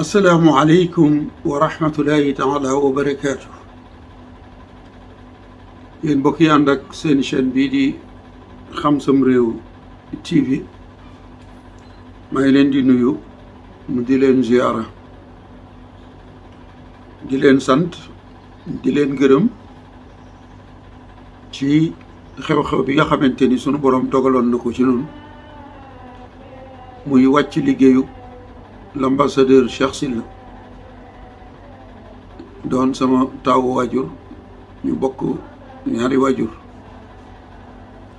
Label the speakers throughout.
Speaker 1: السلام عليكم ورحمة الله تعالى وبركاته. yéen mbokk yi ànd ak seen chaîne bii di Xam Sam Réew TV maa ngi leen di nuyu mu di leen ziyaara di leen sant di leen gërëm ci xew-xew bi nga xamante ni sunu borom dogaloon na ko ci noonu muy wàcc liggéeyu l'ambassadeur Cheikh Sylla doon sama taawu waajur ñu bokk ñaari waajur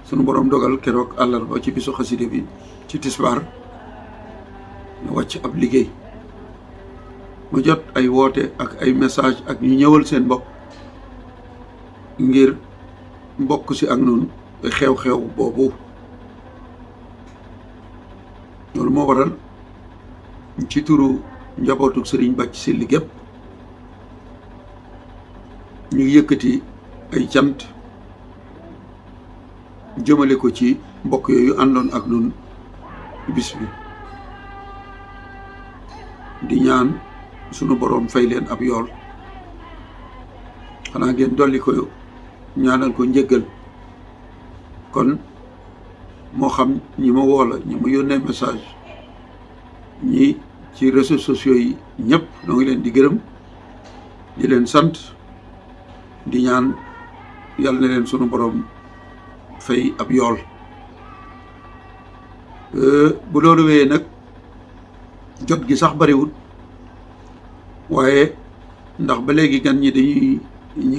Speaker 1: sunu borom dogal keroog àllarba ci bisu xaside bi ci tisbaar ñu wàcc ab liggéey ma jot ay woote ak ay message ak ñu ñëwal seen bopp ngir mbokk si ak noonu xew-xew boobu loolu moo waral ci turu njabootu sëriñ Bàcc Sylla gépp ñu yëkkati ay cant jëmale ko ci mbokk yooyu àndoon ak nun bis bi di ñaan sunu boroom fay leen ab yool xanaa ngeen dolli ko ñaanal ko njëggal kon moo xam ñi ma woo la ñi ma yónnee message ñi ci réseaux sociaux yi ñëpp noo ngi leen di gërëm di leen sant di ñaan yàlla na leen sunu borom fay ab yool bu loolu wéyee nag jot gi sax bariwul waaye ndax ba léegi gan ñi ñi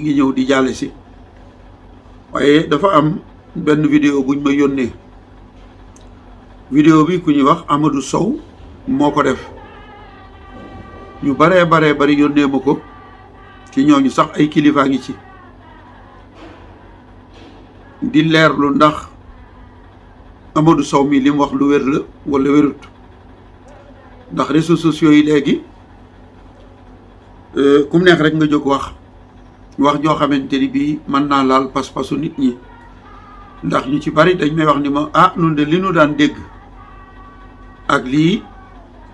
Speaker 1: ngi ñëw di jaale si waaye dafa am benn vidéo buñ ma yónnee vidéo bi ku ñuy wax Amadou Sow moo ko def ñu baree bari yónnee ma ko ci ñooñu sax ay kilifaa ngi ci di leerlu ndax Amadou Sow mi li mu wax lu wér la wala wérut ndax réseaux sociaux yi léegi ku mu neex rek nga jóg wax joo xamante ni bii mën naa laal pas-pasu nit ñi ndax ñu ci bari dañ may wax ni ma nun de li nu daan dégg ak lii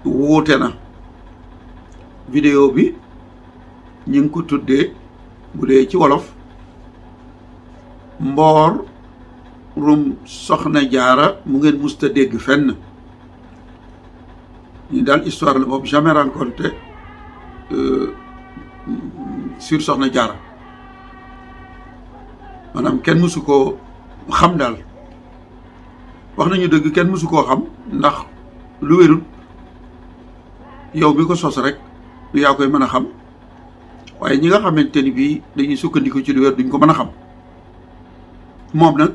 Speaker 1: wuute na. vidéo bi ñu ngi ko tuddee bu dee ci wolof mboor rum soxna jaara mu ngeen musta dégg fenn ñu daal histoire la boobu jamais rencontré sur soxna jaara maanaam kenn mësu koo xam daal wax nañu dëgg kenn mësu koo xam ndax lu wérul yow bi ko sos rek yaa koy mën a xam waaye ñi nga xamante ni bii dañuy sukkandiku ci lu wér duñ ko mën a xam moom nag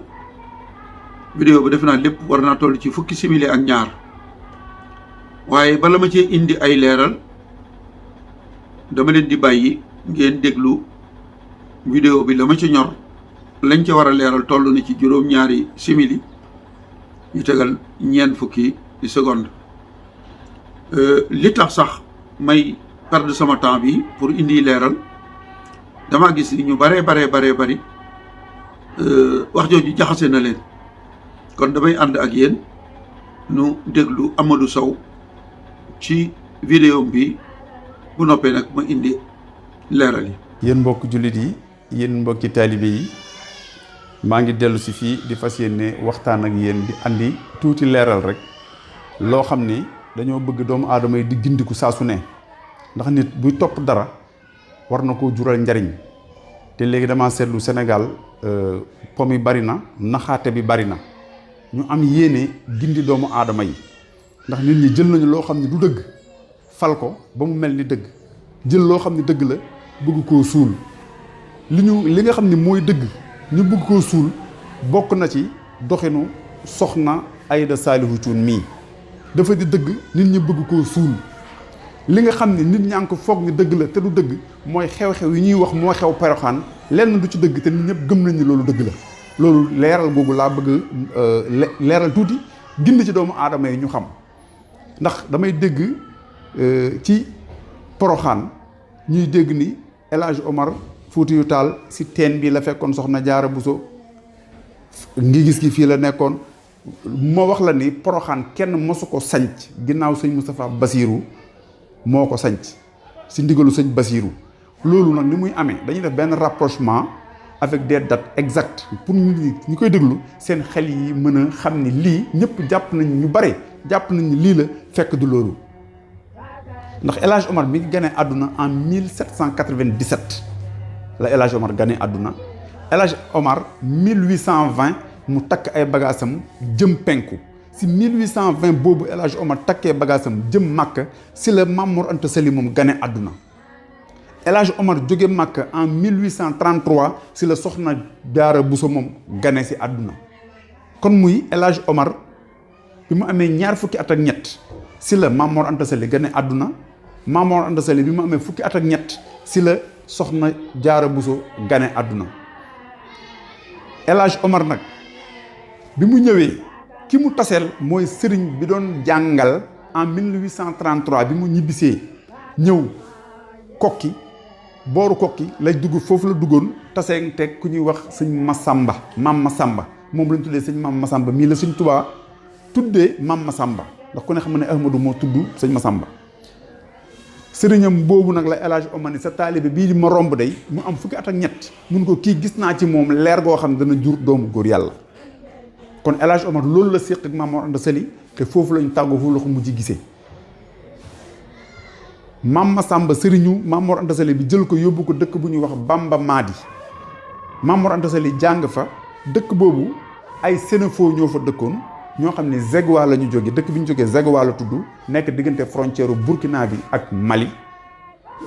Speaker 1: vidéo bi def naa lépp war naa toll ci fukki simili ak ñaar waaye bala ma cee indi ay leeral dama leen di bàyyi ngeen déglu vidéo bi la ma ci ñor lañ ca war a leeral toll na ci juróom-ñaari simili yu tegal ñeent fukki seconde li tax sax may perdre sama temps bi pour indi leeral dama gis ni ñu bari wax jooju jaxase na leen kon damay ànd ak yéen nu déglu Amadou Sow ci vidéo bi bu noppee nag ma indi leeral yi.
Speaker 2: yéen mbokk jullit yi yéen mbokki taalibe yi maa ngi dellu si fii di fas yéene waxtaan ak yéen di andi tuuti leeral rek loo xam ni dañoo bëgg doomu aadama yi di gindiku saa su ne ndax nit buy topp dara war na koo jural njariñ te léegi dama seetlu Sénégal pom yi bari na naxaate bi bari na ñu am yéene gindi doomu aadama yi ndax nit ñi jël nañu loo xam ne du dëgg fal ko ba mu mel ni dëgg jël loo xam ne dëgg la bëgg koo suul li nga xam ne mooy dëgg ñu bëgg koo suul bokk na ci doxinu soxna Aïda Saliou Thioune mii dafa di dëgg nit ñi bëgg koo suul li nga xam ne nit ñaa ngi ko foog ni dëgg la te du dëgg mooy xew-xew yi ñuy wax moo xew Porokhane lenn du ci dëgg te nit ñëpp gëm nañ ni loolu dëgg la loolu leeral googu laa bëgg leeral tuuti gind ci doomu aadama yi ñu xam ndax damay dégg ci Porokhane ñuy dégg ni El Hadj Omar Foutiyou Tall si teen bi la fekkoon soxna Jaara Buso ngi gis ki fii la nekkoon ma wax la ni Porokhane kenn mosu ko sanc ginnaaw sëñ Moustapha Bassirou moo ko sanc si ndigalu sëñ Basiiru. loolu nag ni muy amee dañuy def benn rapprochement avec des dates exactes pour ñu koy déglu seen xel yi mën a xam ni lii ñëpp jàpp nañ ñu bare jàpp nañ ni lii la fekk du loolu ndax El Hadj Omar mi ngi gane àdduna en 1797 la El Hadj Omar gane àdduna. El Hadj Omar 1820 mu takk ay bagaasam jëm penku si 1820 boobu El Hadj Omar takkee bagaasam jëm Màkka si la Maam Mor Anta Sali moom gane àdduna. El Hadj Omar jóge Màkka en 1833 si la Soxna Jaara Buso moom gane si àdduna kon muy El Hadj Omar bi mu amee ñaar fukki at ak ñett si la Maam Mor Anta Sali gane àdduna. Maam Mor Anta Sali bi mu amee fukki at ak ñett si la Soxna Jaara Buso gane àdduna. El Hadj Omar nag bi mu ñëwee ki mu taseel mooy sëriñ bi doon jàngal en 1833 bi mu ñibbisee ñëw kokki booru kokki lay dugg foofu la duggoon tasee teg ku ñuy wax sëñ Masamba Maam Masamba moom lañ tuddee sëñ Maam Masamba mii la sëñ Tuubaa tuddee Maam Masamba ndax ku ne xam ne Ahmadu moo tudd sëñ Masamba. sëriñam boobu nag la El Hadj Omar ni sa taalibe bii di ma romb day mu am fukki at ak ñett mun ko kii gis naa ci moom leer goo xam ne dana jur doomu góor yàlla kon El Hadj Omar loolu la séq ak Maam Mor Anta Sali te foofu lañu tàggoo foofu la ko mujj gisee. Maam Masamba sëriñu Maam Mor Anta Sali bi jël ko yóbbu ko dëkk bu ñuy wax Bamba Maadi Maam Mor Anta Sali jàng fa dëkk boobu ay Sénéfo ñoo fa dëkkoon ñoo xam ne Zegwa la ñu jóge dëkk bi ñu jógee Zegwa la tudd nekk diggante frontière Burkina bi ak Mali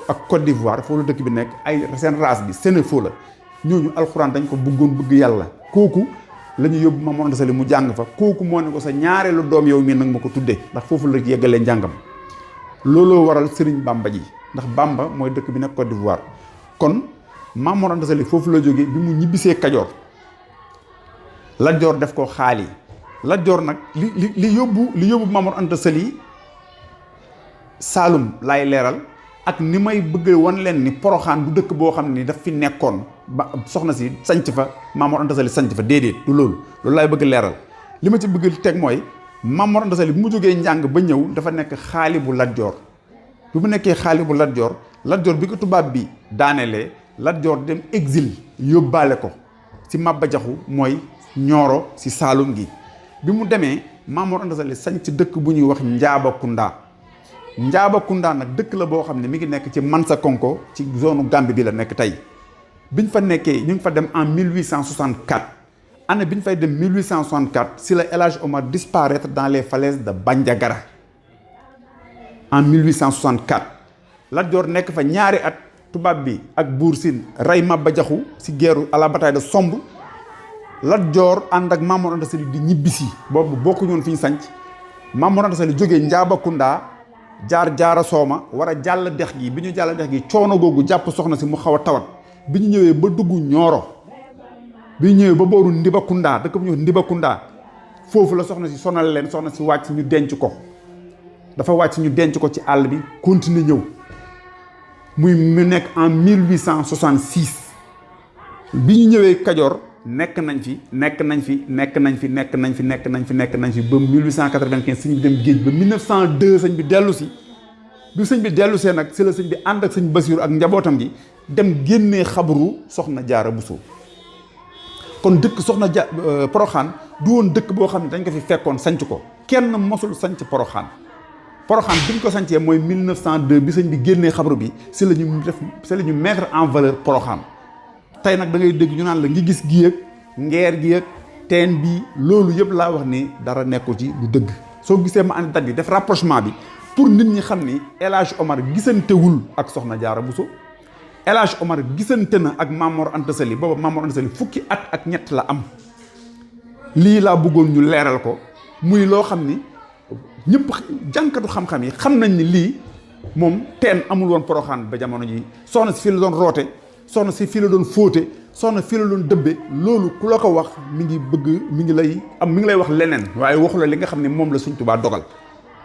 Speaker 2: ak Côte d'Ivoire foofu la dëkk bi nekk ay seen race bi Sénéfo la ñooñu alxuraan dañ ko bëggoon bëgg yàlla kooku la ñu yóbbu Maam Mor Anta Sali mu jàng fa kooku moo ne ko sa ñaareelu doom yow mii nag ma ko tuddee ndax foofu la yeggalee njàngam looloo waral Sëriñ Bamba ji ndax Bamba mooy dëkk bi nekk Côte d'Ivoire kon Maam Mor Anta Sali foofu la jógee bi mu ñibbisee Kajoor Lat Joor def ko xaali Lat Joor nag li yóbbu Maam Mor Anta Sali Saalum laay leeral ak ni may bëgg wan leen ni Poroxaan du dëkk boo xam ni daf fi nekkoon ba soxna si sanc fa Maam Mor Anta Sali sanc fa déedéet du loolu laay bëgg leeral li ma ci bëgg teg mooy Maam Mor Anta Sali bi mu jógee njàng ba ñëw dafa nekk xaali bu Lat Joor bi mu nekkee xaali bu Lat Joor bi ko tubaab bi daanelee Lat Joor dem exil yóbbaale ko ci Maba Jaxu mooy Ñooro ci Saalum gi bi mu demee Maam Mor Anta Sali sanc dëkk bu ñuy wax Njaabakunda nag dëkk la boo xam ne mi ngi nekk ci Mansa Konko ci zone Gambie bi la nekk tey biñ fa nekkee ñu ngi fa dem en 1864 année bi ñu fay dem 1864 si la El Hadj Omar disparaître dans les falaises de Bandiagara en 1864 Lat Joor nekk fa ñaari at tubaab bi ak Buur Siin rey Maba Jaxu si guerre à la bataille de Somb Lat Joor ànd ak Maam Mor Anta Sali di ñibbisi boobu bokku ñoon fi ñu sanc Maam Mor Anta Sali jógee Njaabakunda jaar jaara sooma war a jàll dex gi bi ñu jàll dex gi coono googu jàpp soxna si mu xaw a tawat bi ñu ñëwee ba dugg Ñooro bi ñu ñëwee ba booru Ndibakunda dëkk bu ñu wax Ndibakunda foofu la soxna si sonal leen soxna si wàcc ñu denc ko dafa wàcc ñu denc ko ci àll bi continuer ñëw mu nekk en 1866 bi ñu ñëwee Kajoor nekk nañ fi ba 1895 sëñ bi dem géej ba 1902 sëñ bi dellu si bi sëñ bi dellu see nag si la sëñ bi ànd ak sëñ Basiiru ak njabootam gi dem génnee xabru Soxna Jaara Buso kon dëkk Poroxaan du woon dëkk boo xam ne dañ ko fi fekkoon sanc ko kenn mosul sanc Poroxaan bi ñu ko sancee mooy 1902 bi sëñ bi génnee xabru bi si la ñu mettre en valeur Poroxaan tey nag da ngay dégg ñu naan la ngi gis gi ak ngeer gi ak teen bi loolu yëpp laa wax ni dara nekku ci du dëgg soo gisee ma andi date bi def rapprochement bi pour nit ñi xam ni El Hadj Omar gisantewul ak Soxna Jaara Buso El Hadj Omar gisante na ak Maam Mor Anta Sali booba Maam Mor Anta Sali fukki at ak ñett la am lii laa bëggoon ñu leeral ko muy loo xam ni ñëpp jànkatu xam-xam yi xam nañ ni lii moom teen amul woon Poroxaan ba jamono ji soxna si fii la doon roote soxna si fii la doon fóote soxna fii la doon dëbbe loolu ku la ko wax mi ngi lay wax leneen waaye waxu la li nga xam ne moom la Sëñ Tuubaa dogal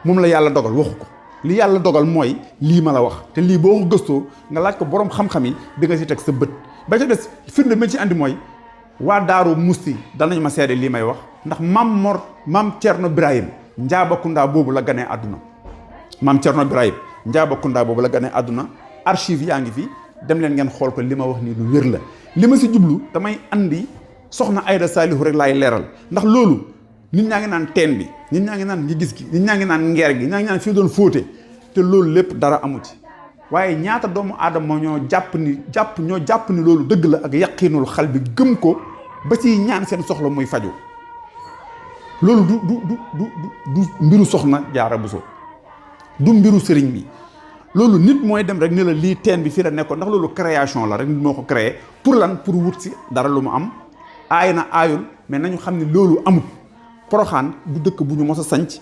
Speaker 2: moom la yàlla dogal waxu ko li yàlla dogal mooy lii ma la wax te lii boo ko gëstoo nga laaj ko boroom xam-xam yi di nga si teg sa bët ba ca des firnde ma ci andi mooy waa Daaru Musti danañ ma seede lii may wax ndax maam Cerno Birahim Njaabakunda boobu la ganee àdduna maam Cerno Birahim Njaabakunda boobu la gane àdduna archive yaa ngi fi dem leen ngeen xool ko li ma wax nii lu wér la li ma si jublu damay andi soxna Aïda Saliou rek laay leeral ndax loolu nit ñaa ngi naan teen bi nit ñaa ngi naan ngi gis gi nit ñaa ngi naan ngeer gi nit ñaa ngi naan fii doon fóote te loolu lépp dara amu ci waaye ñaata doomu aadama ñoo jàpp ni loolu dëgg la ak yaqiinul xal bi gëm ko ba ci ñaan seen soxla muy faju loolu du mbiru soxna Jaara Buso du mbiru sëriñ bi loolu nit mooy dem rek ne la lii teen bi fii la nekkoon ndax loolu création la rek nit moo ko créé pour lan pour wut si dara lu mu am aay na aayul mais nañu xam ne loolu amut Poroxaan du dëkk bu ñu mos a sanc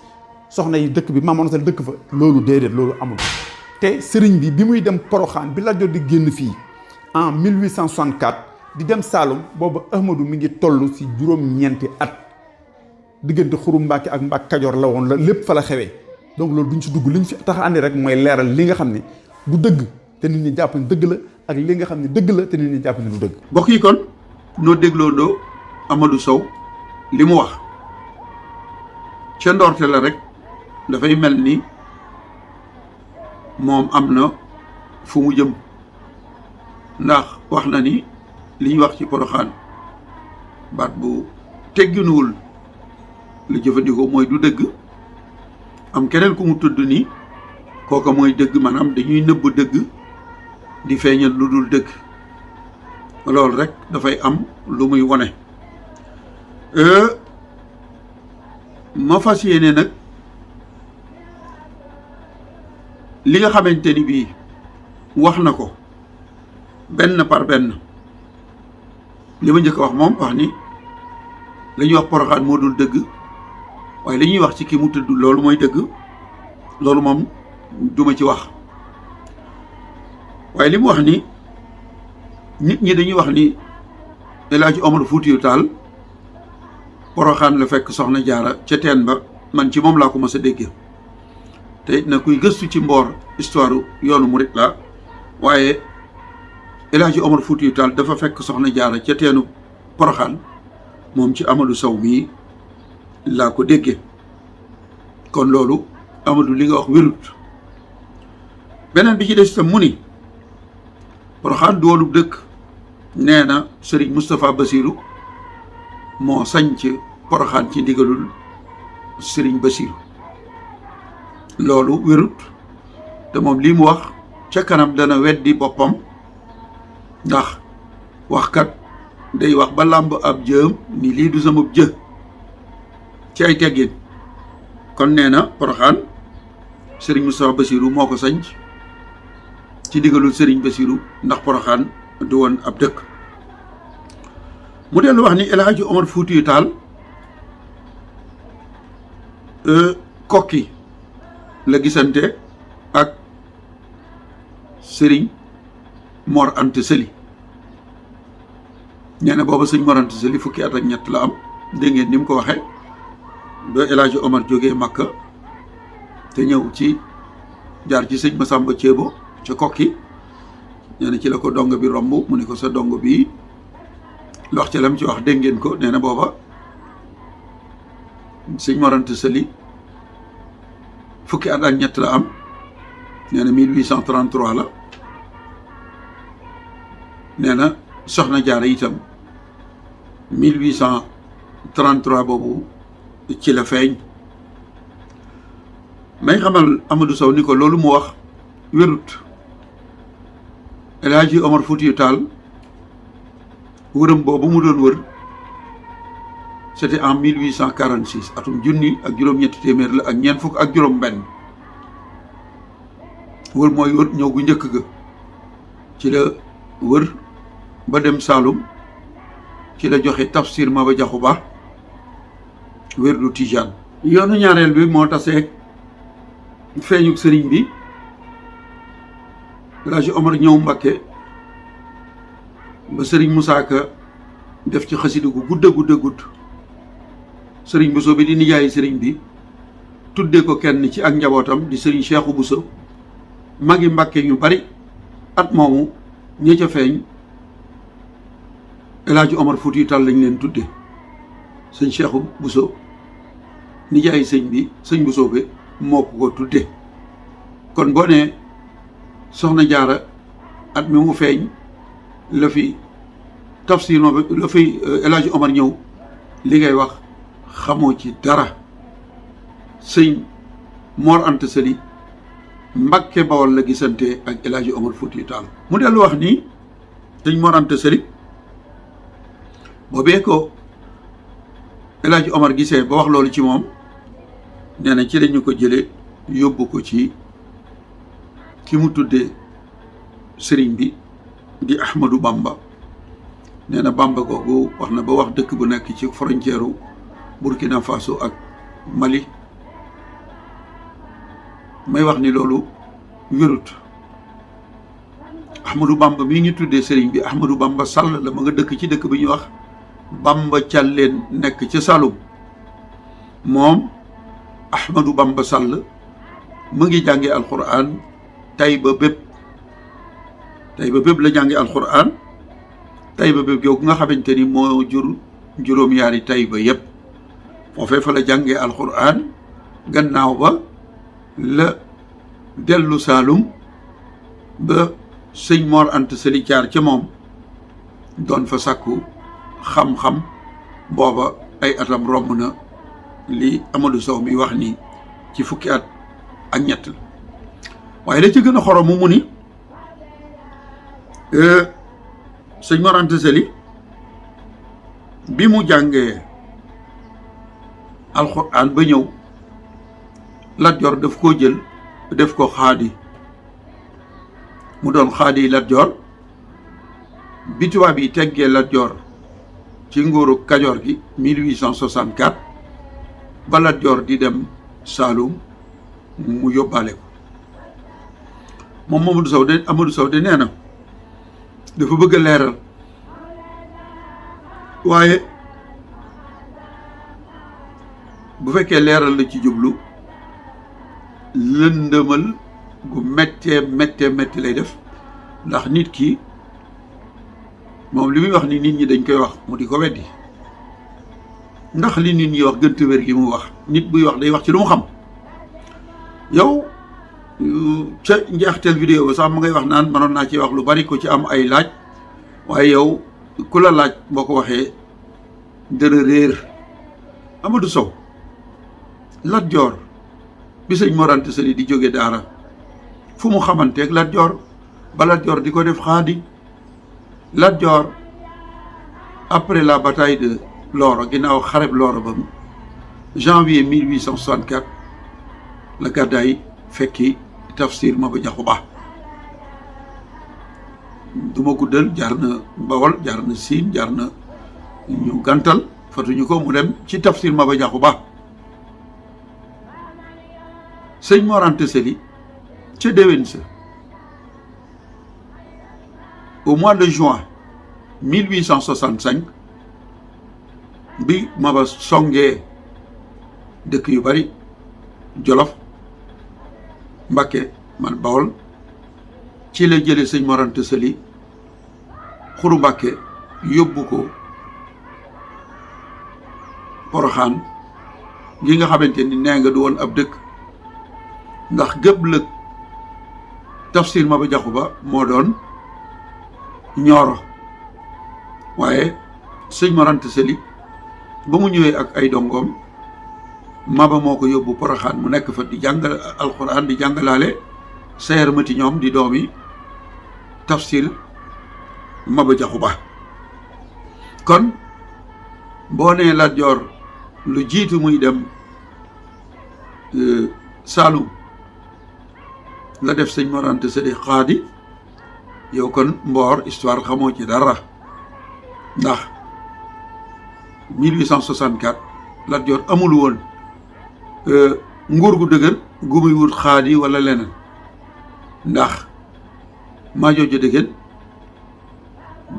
Speaker 2: soxna yi dëkk bi maamoon sa dëkk fa loolu déedéet loolu amul te sëriñ bi muy dem Poroxaan bi Lat Joor di génn fii en 1864 di dem Saalum boobu Ahmadou mi ngi toll si juróom-ñeenti at diggante Xuru Mbàkke ak Mbàkke Kajoor la woon la lépp fa la xewee donc loolu duñ si dugg liñ fi tax a andi rek mooy leeral li nga xam ne du dëgg te nit ñi jàpp ni dëgg la ak li nga xam ne dëgg la te nit ñi jàpp ni du dëgg.
Speaker 1: mbokk yi kon noo dégloo doo Amadou Sow li mu wax ca ndoorte la rek dafay mel ni moom am na fu mu jëm ndax wax na ni li ñu wax ci Poroxaan baat bu tegginuwul lu jëfandikoo mooy du dëgg am keneen ku mu tudd ni kooka mooy dëgg maanaam dañuy nëbb dëgg di feeñal lu dul dëgg loolu rek dafay am lu muy wone ma fas yéene nag li nga xamante ni bii wax na ko benn par benn li ma njëkk a wax moom wax ni li ñuy wax Poroxaan moo dul dëgg waaye li ñuy wax ci ki mu tudd loolu mooy dëgg loolu moom duma ci wax waaye li mu wax ni nit ñi dañuy wax ni El Hadji Omar Foutiyou Tall Poroxaan la fekk soxna Jaara ca teen ba man ci moom laa ko mës a dégg te it na kuy gëstu ci mboor histoire yoonu murit la waaye El Hadji Omar Foutiyou Tall dafa fekk soxna Jaara ca teenu Poroxaan moom ci Amadou Sow mii laa ko déggee kon loolu Amadou li nga wax wérut beneen bi ci des itam mu ni Poroxaan du woonub dëkk nee na Serigne Moustapha Bassirou moo sañc Poroxaan ci ndigalul Serigne Bassirou loolu wérut te moom lii mu wax ca kanam dana weddi boppam ndax waxkat day wax ba làmb ab jëm ni lii du sama jë ci ay teggin kon nee na Poroxaan Serigne Moustapha Bassirou moo ko sañc ci digalul Serigne Bassirou ndax Poroxaan du woon ab dëkk mu dellu wax ni El Hadji Omar Foutiyou Tall kokki la gisante ak Serigne Mor Anta Sali nee na booba sëñ Mor Anta Sali fukki at ak ñett la am dégg ngeen ni mu ko waxee ba El Hadji Omar jógee Makka te ñëw ci jaar ci sëñ Masamba Ceebo ca kokki nee na ci la ko dong bi romb mu ne ko sa dong bi wax ca lam ci wax dégg ngeen ko nee na booba sëñ Mor Anta Sali fukki at ak ñett la am nee na 1833 la nee na soxna Jaara itam 1833 boobu ci la feeñ may xamal Amadou Sow ni ko loolu mu wax wérut El Hadji Omar Foutiyou Tall wëram boobu mu doon wër c'était en 1846 atum junni ak juróom-ñetti téeméer la ak ñeent fukk ak juróom-benn wër mooy wër ñëw gu njëkk ga ci la wër ba dem Saalum ci la joxe tafsir Maba Jaxu Ba wér du Tijaan yoonu ñaareel bi moo taseeg feeñuk sëriñ bi El Hadji Omar ñëw Mbakke ba sëriñ Musaa Ka def ci xasida gu gudd sëriñ Bousso bi di nijaayi sëriñ bi tudde ko kenn ci ak njabootam di sëriñ Cheikhu Bousso magi Mbakke ñu bari at moomu ña ca feeñ El Hadji Omar Foutiyou Tall lañ leen tudde sëñ Cheikhu Bousso nijaayi sëñ bi sëñ Bousso bi moo ko tudde kon boo nee soxna jaara at mi mu feeñ la fi tafsir ma la fi El Hadj Omar ñëw li ngay wax xamoo ci dara. sëñ Mor Anta Sali Mbàkke Bawol la gisante ak El Hadj Omar Foutiyou Tall mu dellu wax ni sëñ Mor Anta Sali boobee ko El Hadj Omar gisee ba wax loolu ci moom nee na ci lañu ko jële yóbbu ko ci ki mu tuddee sëriñ bi di Ahmadou Bamba. nee na Bamba googu wax na ba wax dëkk bu nekk ci frontière Burkina Faso ak Mali may wax ni loolu wérut. Ahmadou Bamba mii ñu tuddee sëriñ bi Ahmadou Bamba Sall la ma nga dëkk ci dëkk bi ñuy wax Bamba Càlleen nekk ca Saloum. moom Ahmadou Bamba Sall mu ngi jànge alquran Tayba bépp la jànge alquran Tayba bépp yow nga xamante ni moo jur juróom-yaari Tayba yépp foofee fa la jànge alquran. gannaaw ba la dellu Saalum ba sëñ Mor Anta Sali jaar ca moom doon fa sàkku xam-xam. booba ay atam romb na li Amadou Sow mi wax ni ci fukki at ak ñett la waaye la ci gën a xorom mu ni sëñ Mor Anta Sali bi mu jàngee alxuraan ba ñëw Lat Joor daf koo jël def ko xaadi mu doon xaadi Lat Joor bi tubaab yi teggee Lat Joor ci nguuru Kajoor gi 1864 ba Lat Joor di dem Saalum mu yóbbaale ko moom Amadou Sow de nee na dafa bëgg a leeral waaye bu fekkee leeral la ci jublu lëndëmal gu méttee lay def ndax nit ki moom li muy wax ni nit ñi dañ koy wax mu di ko weddi ndax li nit ñi wax gënt wér gi mu wax nit buy wax day wax ci lu mu xam. yow ca njeexteel vidéo ba sax ma ngay wax naan mënoon naa ci wax lu bari ko ci am ay laaj waaye yow ku la laaj boo ko waxee dana réer. Amadou Sow Lat Joor bi sëñ Mor Anta Sali di jóge daara fu mu xamanteeg Lat Joor ba Lat Joor di ko def xaadi. Lat Joor après la bataille de Loro ginnaaw xareb Loro ba janvier 1864 la gàddaay fekki Tafsir Maba Jaxu Ba. du ma guddal jaar na Bawol jaar na Siin jaar na ñu gàntal fatuñu ko mu dem ci Tafsir Maba Jaxu Ba. sëñ Mor Anta Sali ca déwén sa au mois de juin 1865 bi Maba songee dëkk yu bari Jolof Mbakke man Bawol ci la jële sëñ Mor Anta Sali Xuru Mbàkke yóbbu ko Poroxaan gi nga xamante ni nee nga du woon ab dëkk ndax gëb lëg Tafsir Maba Jaxu Ba moo doon Ñooro waaye sëñ Mor Anta Sali ba mu ñëwee ak ay dongoom Maba moo ko yóbbu Poroxaan mu nekk fa di jàngal alxuraan di jàngalaale Sayer Mati ñoom di doomi Tafsir Maba Jaxu Ba. kon boo nee Lat Joor lu jiitu muy dem Saalum la def sëñ Mor Anta Sali xaadi yow kon Mboor histoire xamoo ci dara ndax 1864 Lat Joor amul woon nguur gu dëgër gu muy wut xaadi wala leneen ndax Maajooja Dégéen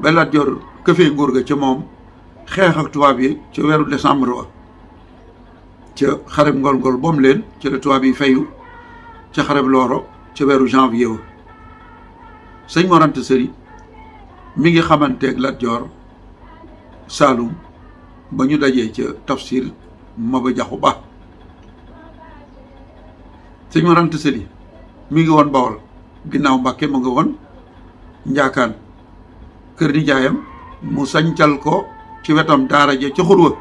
Speaker 1: ba Lat Joor këfee nguur ga ca moom xeex ak tubaab yi ca weeru décembre wa ca xareb ngol-ngol boom leen ca la tubaab yi fayu ca xareb Looro ca weeru janvier wa sëñ Mor Anta Sali mi ngi xamanteeg Lat Joor Saalum ba ñu dajee ca Tafsir Maba Jaxu Ba. sëñ Mor Anta Sali mi ngi woon Bawol ginnaaw Mbàkke mu nga woon Njaakaan kër nijaayam mu sañcal ko ci wetam daara ja ca xurwa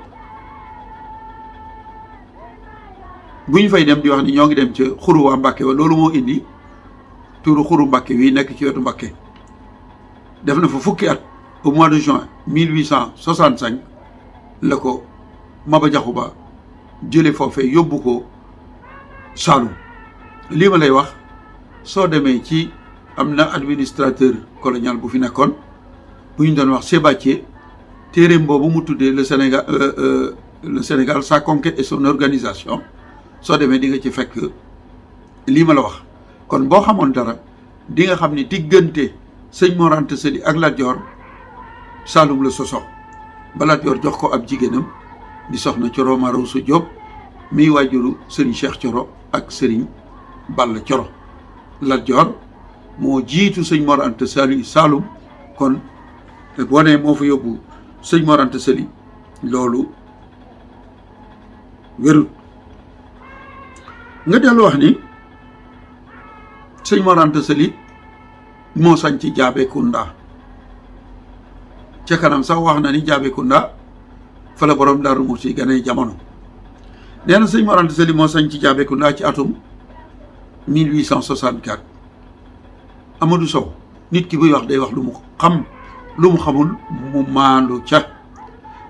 Speaker 1: bu ñu fay dem di wax ni ñoo ngi dem ca xuru waa Mbàkke wa loolu moo indi turu xuru Mbàkke wi nekk ci wetu Mbàkke def na fa fukki at au mois de juin 1865 la ko Maba Jaxu Ba jële foofee yóbbu ko Saalum lii ma lay wax soo demee ci am na administrateur colonial bu fi nekkoon bu ñu doon wax Sébatier téeréem boobu mu tuddee le Sénégal sa conquête et son organisation soo demee di nga ci fekk lii ma la wax kon boo xamoon dara di nga xam ni diggante sëñ Mor Anta Sali ak Lat Joor Saalum la soso ba Lat Joor jox ko ab jigéenam di soxna Coro Marousso Diop miy waajuru Serigne Cheikh Coro ak Serigne Balla Coro Lat Joor moo jiitu sëñ Mor Anta Sali Saalum kon te boo nee moo fa yóbbu sëñ Mor Anta Sali loolu wérut nga dellu wax ni sëñ Mor Anta Sali moo sañ ci Jaabekunda ca kanam sax wax na ni Jaabekunda fa la borom Daaru Muxti gane jamono nee na sëñ Mor Anta Sali moo sañ ci Jaabekunda ci atum 1864 Amadou Sow nit ki buy wax day wax lu mu xam lu mu xamul mu maandu ca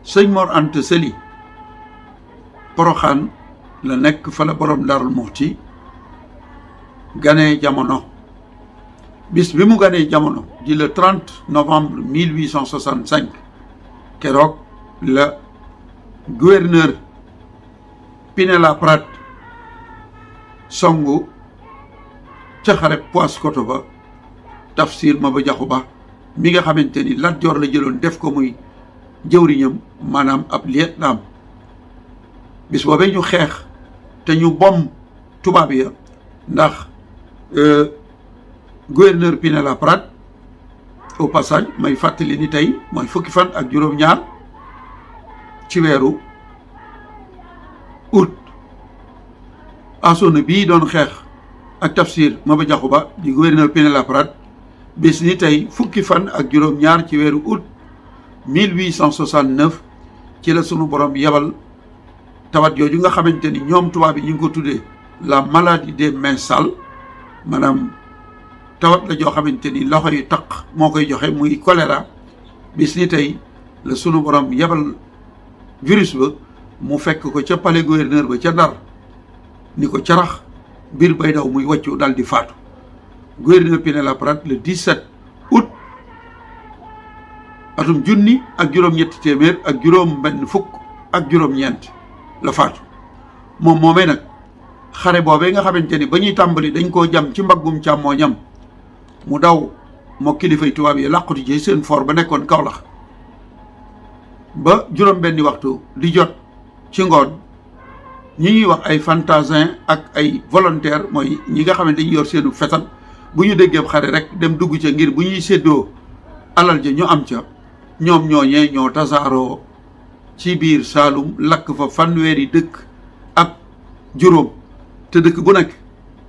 Speaker 1: sëñ Mor Anta Sali Poroxaan la nekk fa la borom Daaru Muxti gane jamono bis bi mu ganee jamono di le 30 novembre 1865 keroog la gouverneur Pinet-Laprade songu ca xare Paoskoto ba Tafsir Maba Jaxu Ba mi nga xamante ni Lat Joor la jëloon def ko muy jëwriñam maanaam ab lieutenant bis boobee ñu xeex te ñu bom tubaab ya ndax gouverneur Pinet-Laprade au passage may fàttali ni tey mooy fukki fan ak juróom-ñaar ci weeru août asona bii doon xeex ak Tafsir Maba Jaxu Ba di gouverneur Pinet-Laprade bis ni tey fukki fan ak juróom-ñaar ci weeru août 1869 ci la sunu borom yebal tawat yooyu nga xamante ni ñoom tubaab yi ñu ngi ko tuddee la maladie des mains sales maanaam tawat la joo xamante ni loxo yu taq moo koy joxe muy choléra bis ni tey la sunu borom yebal virus ba mu fekk ko ca palais gouverneur ba ca Ndar ni ko carax biir bay daw muy wàccu dal di faatu gouverneur Pinet-Laprade le 17 août atum junni ak juróom-ñetti téeméer ak juróom benn fukk ak juróom-ñeent la faatu moom moomee nag xare boobee nga xamante ni ba ñuy tàmbali dañ koo jam ci mbaggum càmmooñam mu daw moo kilifay tubaab yi làqutu ci seen fort ba nekkoon Kaolack ba juróom benni waxtu di jot ci ngoon ñi ñuy wax ay fantasin ak ay volontaire mooy ñi nga xam ne dañuy yor seenu fetal bu ñu déggee xare rek dem dugg ca ngir bu ñuy séddoo alal ja ñu am ca ñoom ñooñee ñoo tasaaroo ci biir Saalum lakk fa fanweeri dëkk ak juróom te dëkk bu nekk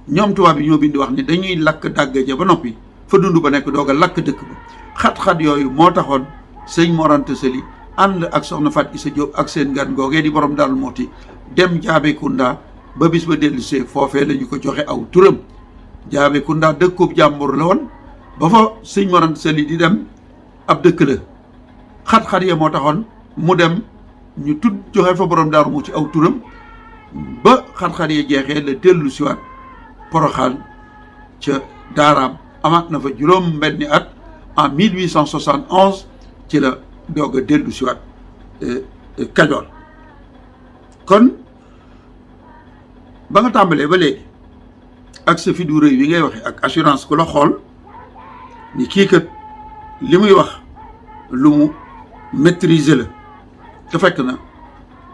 Speaker 1: ñoom tubaab yi ñoo bind wax ni dañuy lakk dàgg ja ba noppi fa dund ba nekk doog a lakk dëkk ba xat-xat yooyu moo taxoon sëñ Mor Anta Sali ànd ak soxna Fat Issa Diop ak seen gan googee di borom Daaru Muxti dem Jaabekunda ba bis ba dellusee foofee la ñu ko joxe aw turam Jaabekunda dëkkub jàmbur la woon ba fa sëñ Mor Anta Sali di dem ab dëkk la xat-xat ya moo taxoon mu dem ñu tudd joxe fa borom Daaru Muxti aw turam ba xat-xat ya jeexee la dellu siwaat Poroxaan ca daaraam amaat na fa juróom benni at en 1871 ci la doog a dellu siwaat Kajoor kon ba nga tàmbalee ba léegi ak sa fi du rëy wi ngay waxe ak assurance ku la xool ni kii kat li muy wax lu mu maîtriser la te fekk na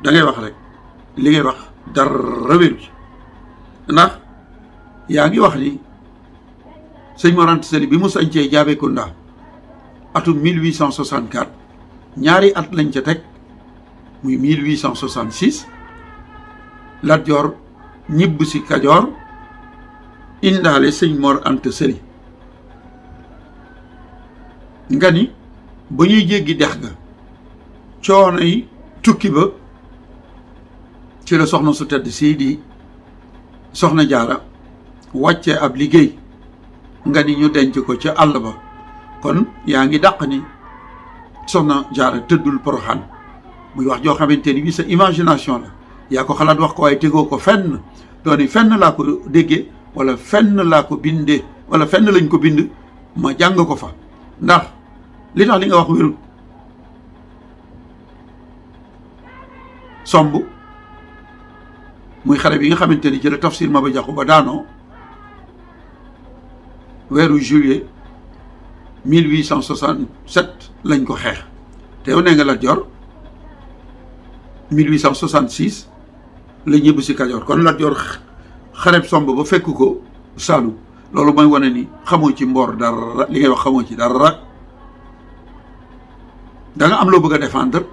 Speaker 1: da ngay wax rek li ngay wax dara wéru ci ndax yaa ngi wax ni sëñ Mor Anta Sali bi mu sañcee Jaabekunda atum 1864 ñaari at lañ ca teg muy 1866 Lat Joor ñibb si Kajoor indaale sëñ Mor Anta Sali nga ni ba ñuy jéggi dex ga coono yi tukki ba ci la soxna su tedd sii di soxna jaara wàcce ab liggéey nga ni ñu denc ko ca àll ba kon yaa ngi dàq ni soxna jaara tëddul Poroxaan muy wax joo xamante ni bi sa imagination la yaa ko xalaat wax ko waaye tegoo ko fenn dooni fenn laa ko déggee wala fenn laa ko bindee wala fenn lañ ko bind ma jàng ko fa ndax li tax li nga wax wérul somb muy xare bi nga xamante ni ci la Tafsir Maba Jaxu Ba daanoo weeru juillet 1867 lañ ko xeex te yow nee nga Lat Joor 1866 la ñëbb si Kajoor kon Lat Joor xareb somb ba fekk ko Saalum loolu mooy wane ni xamoo ci mboor dara li ngay wax xamoo ci dara da nga am loo bëgg a défendre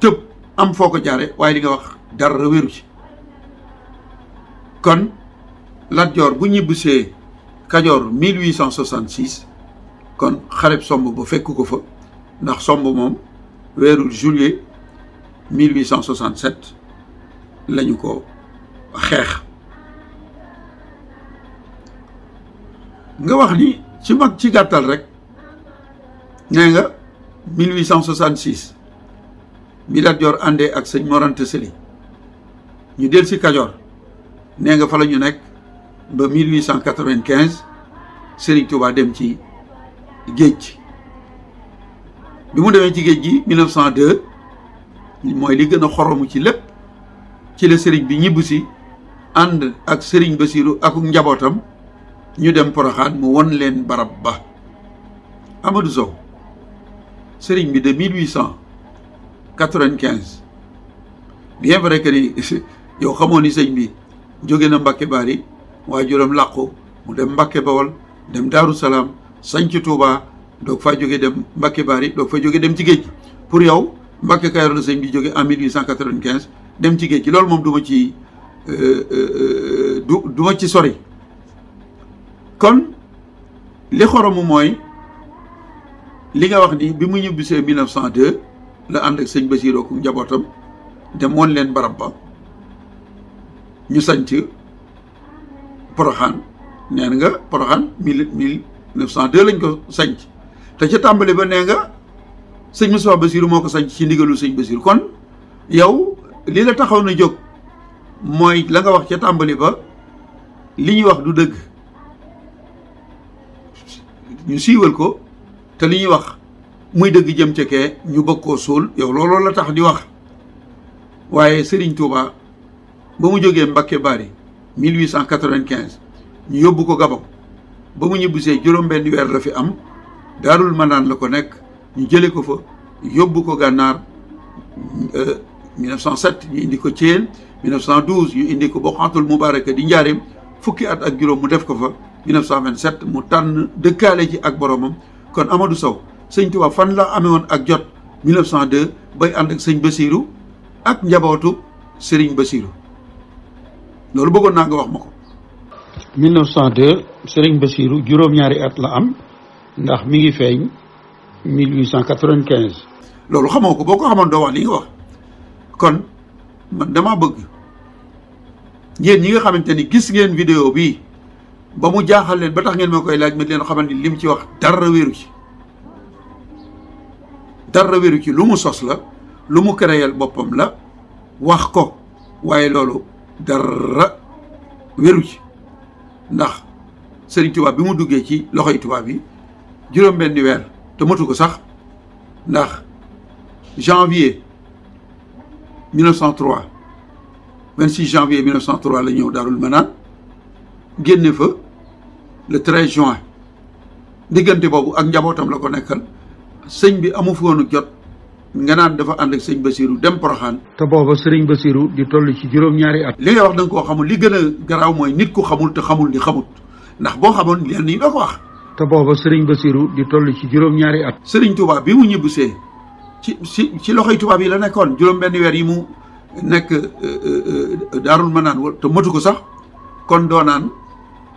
Speaker 1: tëb am foo ko jaare waaye li nga wax dara wéru ci kon Lat Joor bu ñibbisee Kajoor 1866 kon xareb somb ba fekk ko fa ndax somb moom weeru juillet 1867 lañu ko xeex nga wax ni ci mag ci gàttal rek nee nga 1866 bi Lat Joor àndee ak sëñ Mor Anta Sali ñu del si Kajoor nee nga fa la ñu nekk ba 1895 Serigne Touba dem ci géej bi mu demee ci géej gi 1902 mooy li gën a xoromu ci lépp ci la Serigne bi ñibb si ànd ak Serigne Bassirou ak njabootam ñu dem Poroxaan mu won leen barab ba Amadou Sow Serigne bi de 1895 bien vrai que ni yow xamoo ni sëñ bi jóge na Mbàkke Bari waajuram làqu mu dem Mbàkke Bawol dem Daaru Salaam sañc Tuuba doog faa jóge dem Mbàkke Bari doog fa jóge dem ci géej gi pour yow Mbàkke Kajoor la sëñ bi jóge en 1895 dem ci géej gi loolu moom du ma ci sori kon li xoromu mooy li nga wax ni bi mu ñibbisee 1902 la ànd ak sëñ Bassirou ak njabootam dem woon leen barab ba ñu sañc Poroxaan nee nga Poroxaan 1902 lañ ko sañc te ca tàmbali ba nee nga sëñ Moustapha Bassirou moo ko sañc ci ndigalul sëñ Bassirou kon yow li la taxaw na jóg mooy la nga wax ca tàmbali ba li ñuy wax du dëgg ñu siiwal ko te li ñuy wax muy dëgg jëm ca kee ñu bëgg koo suul yow looloo la tax di wax waaye Serigne Touba ba mu jógee Mbàkke Bari 1895 ñu yóbbu ko Gabon ba mu ñibbisee juróom-benn weer la fi am Daarul Manaan la ko nekk ñu jële ko fa yóbbu ko Gànnaar 1907 ñu indi ko Thiel 1912 ñu indi ko Boxantul Mubaaraka di Njaareem fukki at ak juróom mu def ko fa 1927 mu tànn dëkkaale ji ak boromam kon Amadou Sow sëñ Touba fan la amee woon ak jot 1902 bay ànd ak sëñ Bassirou ak njabootu Serigne Bassirou loolu bëggoon naa nga wax ma ko.
Speaker 3: 1902 Serigne Bassirou juróom-ñaari at la am ndax mi ngi feeñ 1895.
Speaker 1: loolu xamoo ko boo ko xamoon doo wax li nga wax kon man damaa bëgg yéen ñi nga xamante ni gis ngeen vidéo bi ba mu jaaxal leen ba tax ngeen ma koy laaj ma leen xamal ni lim ci wax dara wéeru ci lu mu sos la lu mu créel boppam la wax ko waaye loolu dara wéru ci ndax Serigne Touba bi mu duggee ci loxoy tubaab yi juróom-benni weer te matu ko sax ndax janvier 1903 26 janvier 1903 la ñëw Daarul Manaan génne fa le 13 juin diggante boobu ak njabootam la ko nekkal sëñ bi amu fi woon jot nga naan dafa ànd ak sëñ Bassirou dem Poroxaan.
Speaker 3: te booba Serigne Bassirou di toll ci juróom-ñaari at.
Speaker 1: li nga wax da nga koo xamul li gën a garaaw mooy nit ku xamul te xamul ni xamut ndax boo xamoon yenn yi doo ko wax.
Speaker 3: te booba Serigne Bassirou di toll ci juróom-ñaari at.
Speaker 1: Serigne Touba bi mu ñibbisee ci loxoy tubaab yi la nekkoon juróom-benni weer yi mu nekk Daarul Manaan te matu ko sax kon doo naan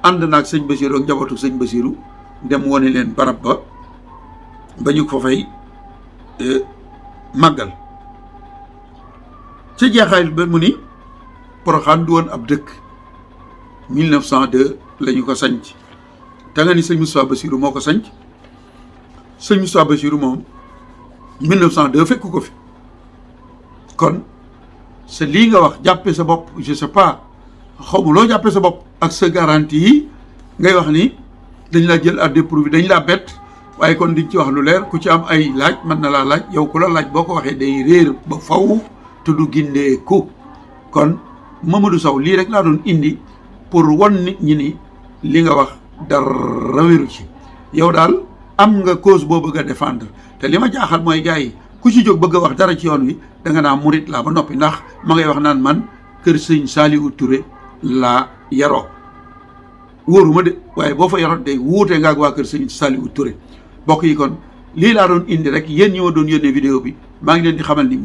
Speaker 1: ànd naag sëñ Basiru ak njabootu sëñ Basiru dem wone leen barab ba ñu ko fay màggal. ci jeexaay ba mu ni Porokhane du woon ab dëkk 1902 la ñu ko sanc te nga ni sëñ Moustapha Bassirou moo ko sanc sëñ Moustapha Bassirou moom 1902 fekk ko fi kon sa lii nga wax jàppe sa bopp je sais pas xaw ma loo jàppe sa bopp ak sa garantie yi ngay wax ni dañ laa jël à dépourvu dañ laa bett waaye kon diñ ci wax lu leer ku ci am ay laaj mën na laa laaj yow ku la laaj boo ko waxee day réer ba faw te du gindee ku kon Mamadou Sow lii rek laa doon indi pour won nit ñi ni li nga wax dara wéru ci yow daal am nga cause boo bëgg a défendre te li ma jaaxal mooy gars yi ku ci jóg bëgg a wax dara ci yoon wi da nga naa murit laa ba noppi ndax ma ngay wax naan man kër sëñ Saliou Touré laa yaroo wóoruma de waaye boo fa yaroo day wuute nga ak waa kër sëñ Saliou Touré bokk yi kon lii laa doon indi rek yéen ñi ma doon yónnee vidéo bi maa ngi leen di xamal ni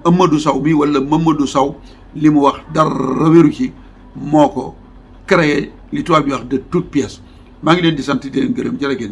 Speaker 1: Amadou Sow mi wala Mamadou Sow li mu wax dara wéru ci moo ko créé li tubaab bi wax de toute pièce maa ngi leen di sant di leen gërëm jërë ngeen jëf